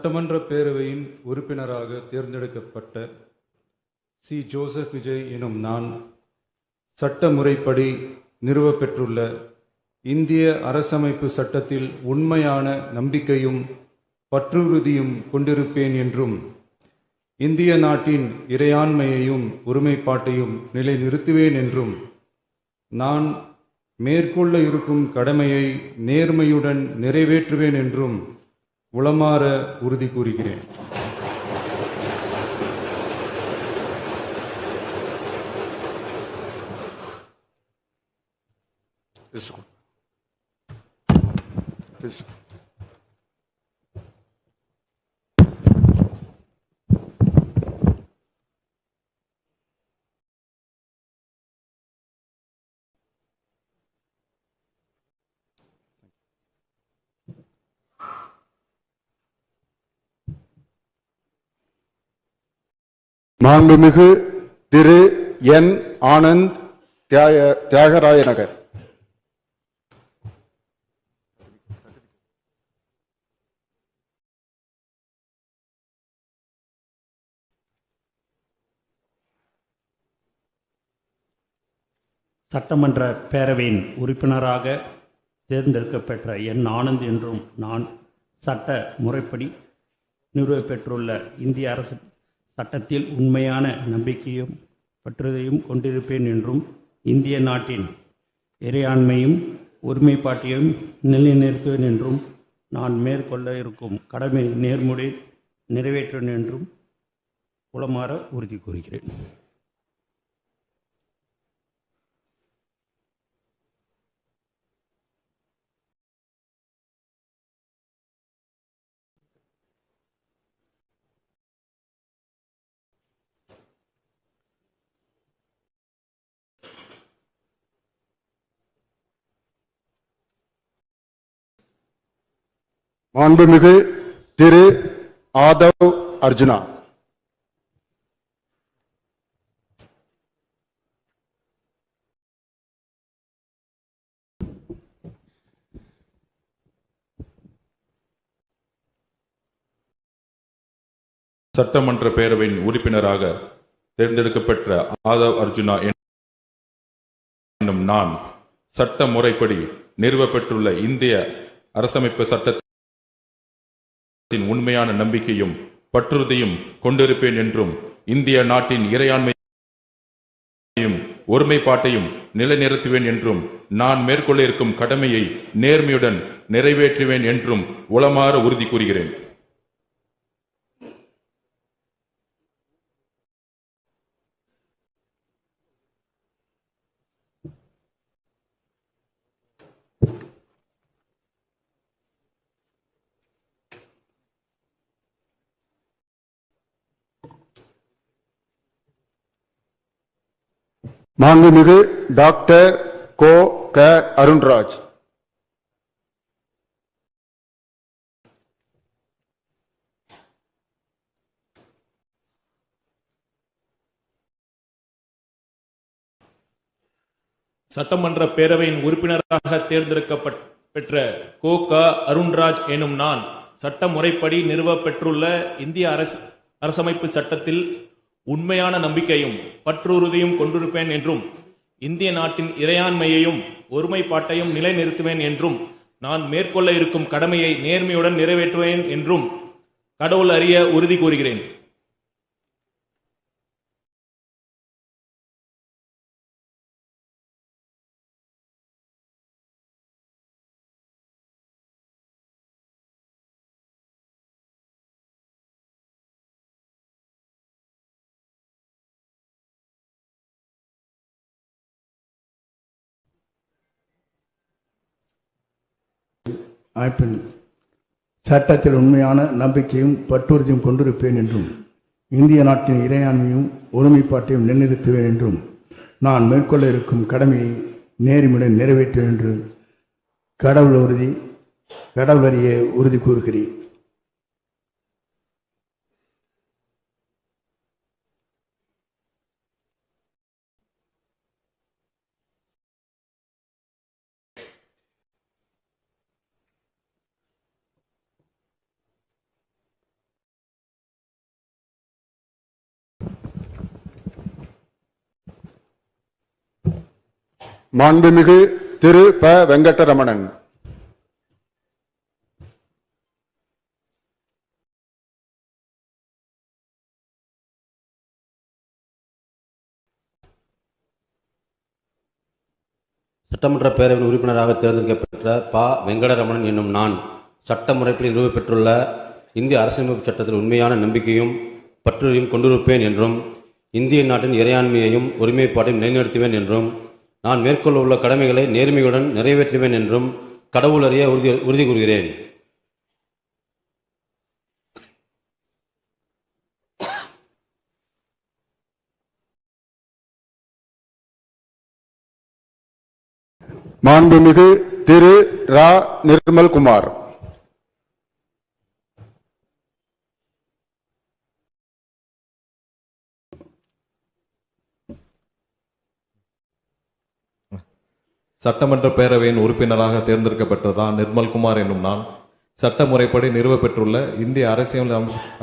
சட்டமன்ற பேரவையின் உறுப்பினராக தேர்ந்தெடுக்கப்பட்ட சி. ஜோசப் விஜய் எனும் நான் சட்ட முறைப்படி நிறுவப்பெற்றுள்ள இந்திய அரசமைப்பு சட்டத்தில் உண்மையான நம்பிக்கையும் பற்றுறுதியும் கொண்டிருப்பேன் என்றும் இந்திய நாட்டின் இறையாண்மையையும் ஒருமைப்பாட்டையும் நிலைநிறுத்துவேன் என்றும் நான் மேற்கொள்ள இருக்கும் கடமையை நேர்மையுடன் நிறைவேற்றுவேன் என்றும் உளமாற உறுதி கூறுகிறேன். மாண்புமிகு திரு என். ஆனந்த் தியாகராய நகர். சட்டமன்ற பேரவையின் உறுப்பினராக தேர்ந்தெடுக்கப்பெற்ற என். ஆனந்த் என்றும் நான் சட்ட முறைப்படி நிறுவப்பெற்றுள்ள இந்திய அரசு சட்டத்தில் உண்மையான நம்பிக்கையும் பற்றுதையும் கொண்டிருப்பேன் என்றும் இந்திய நாட்டின் இறையாண்மையும் ஒருமைப்பாட்டையும் நிலைநிறுத்துவேன் என்றும் நான் மேற்கொள்ள இருக்கும் கடமை நேர்முறை நிறைவேற்றுவேன் என்றும் உளமாற உறுதி கூறுகிறேன். மாண்புமிகு திரு ஆதவ் அர்ஜுனா. சட்டமன்ற பேரவையின் உறுப்பினராக தேர்ந்தெடுக்கப்பட்ட ஆதவ் அர்ஜுனா என்னும் நான் சட்ட முறைப்படி நிறுவப்பெற்றுள்ள இந்திய அரசமைப்பு சட்டத்தின் உண்மையான நம்பிக்கையும் பற்றுறுதியும் கொண்டிருப்பேன் என்றும் இந்திய நாட்டின் இறையாண்மையும் ஒருமைப்பாட்டையும் நிலைநிறுத்துவேன் என்றும் நான் மேற்கொள்ள இருக்கும் கடமையை நேர்மையுடன் நிறைவேற்றுவேன் என்றும் உளமாற உறுதி கூறுகிறேன். மாண்புமிகு டாக்டர் கோ. க. அருண்ராஜ். சட்டமன்ற பேரவையின் உறுப்பினராக தேர்ந்தெடுக்கப்பெற்ற கோ. க. அருண்ராஜ் எனும் நான் சட்ட முறைப்படி நிறுவப்பெற்றுள்ள இந்திய அரசமைப்பு சட்டத்தில் உண்மையான நம்பிக்கையும் பற்றுறுதியும் கொண்டிருப்பேன் என்றும் இந்திய நாட்டின் இறையாண்மையையும் ஒருமைப்பாட்டையும் நிலைநிறுத்துவேன் என்றும் நான் மேற்கொள்ள இருக்கும் கடமையை நேர்மையுடன் நிறைவேற்றுவேன் என்றும் கடவுள் அறிய உறுதி கூறுகிறேன். அமைப்பின் சட்டத்தில் உண்மையான நம்பிக்கையும் பற்றுறுதியும் கொண்டிருப்பேன் என்றும் இந்திய நாட்டின் இறையாண்மையும் ஒருமைப்பாட்டையும் நிலைநிறுத்துவேன் என்றும் நான் மேற்கொள்ள இருக்கும் கடமையை நேர்மையுடன் நிறைவேற்றுவேன் என்று கடவுள் அறிய உறுதி கூறுகிறேன். மாண்புமிகு திரு ப வெங்கடரமணன். சட்டமன்ற பேரவையின் உறுப்பினராக தேர்ந்தெடுக்கப்பெற்ற ப வெங்கடரமணன் என்னும் நான் சட்ட முறைப்படி நிறுவப்பெற்றுள்ள இந்திய அரசியலமைப்பு சட்டத்தில் உண்மையான நம்பிக்கையும் பற்றுறுதியும் கொண்டிருப்பேன் என்றும் இந்திய நாட்டின் இறையாண்மையையும் ஒருமைப்பாட்டையும் நிலைநிறுத்துவேன் என்றும் நான் மேற்கொள்ள உள்ள கடமைகளை நேர்மையுடன் நிறைவேற்றுவேன் என்றும் கடவுள் அறிய உறுதி கூறுகிறேன். மாண்புமிகு திரு ரா நிர்மல்குமார். சட்டமன்ற பேரவையின் உறுப்பினராக தேர்ந்தெடுக்கப்பட்ட நிர்மல்குமார் என்னும் நான் சட்ட முறைப்படி நிறுவப்பெற்றுள்ள இந்திய அரசியல்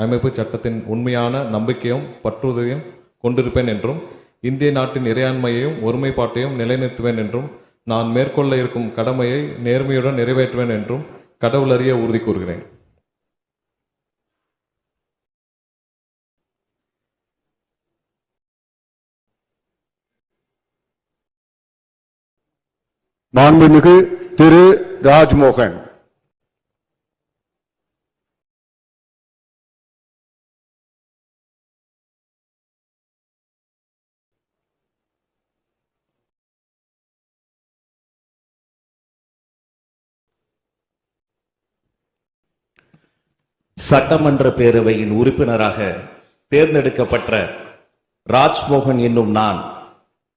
அமைப்பு சட்டத்தின் உண்மையான நம்பிக்கையும் பற்றுறுதியும் கொண்டிருப்பேன் என்றும் இந்திய நாட்டின் இறையாண்மையையும் ஒருமைப்பாட்டையும் நிலைநிறுத்துவேன் என்றும் நான் மேற்கொள்ள இருக்கும் கடமையை நேர்மையுடன் நிறைவேற்றுவேன் என்றும் கடவுள் அறிய உறுதி கூறுகிறேன். மாண்புமிகு திரு ராஜ்மோகன். சட்டமன்ற பேரவையின் உறுப்பினராக தேர்ந்தெடுக்கப்பட்ட ராஜ்மோகன் என்னும் நான்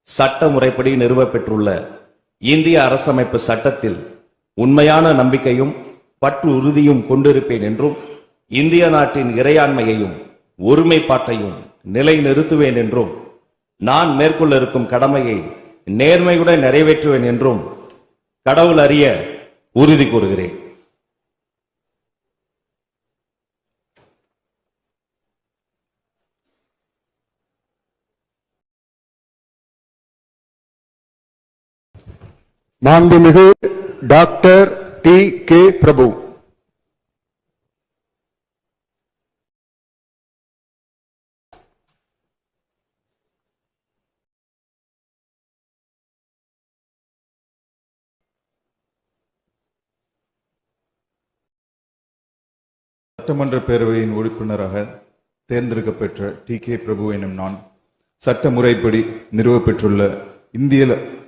சட்ட முறைப்படி நிறுவப்பெற்றுள்ள இந்திய அரசமைப்பு சட்டத்தில் உண்மையான நம்பிக்கையும் பற்று உறுதியும் கொண்டிருப்பேன் என்றும் இந்திய நாட்டின் இறையாண்மையையும் ஒருமைப்பாட்டையும் நிலைநிறுத்துவேன் என்றும் நான் மேற்கொள்ள இருக்கும் கடமையை நேர்மையுடன் நிறைவேற்றுவேன் என்றும் கடவுள் அறிய உறுதி கூறுகிறேன். மாண்புமிகு டாக்டர் டி கே பிரபு. சட்டமன்ற பேரவையின் உறுப்பினராக தேர்ந்தெடுக்கப்பெற்ற டி கே பிரபு எனும் நான் சட்ட முறைப்படி நிறுவப்பெற்றுள்ள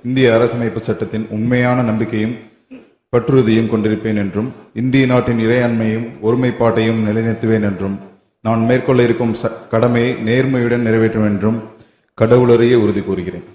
இந்திய அரசமைப்பு சட்டத்தின் உண்மையான நம்பிக்கையும் பற்றுறுதியும் கொண்டிருப்பேன் என்றும் இந்திய நாட்டின் இறையாண்மையும் ஒருமைப்பாட்டையும் நிலைநிறுத்துவேன் என்றும் நான் மேற்கொள்ள இருக்கும் கடமையை நேர்மையுடன் நிறைவேற்றும் என்றும் கடவுளறிய உறுதி கூறுகிறேன்.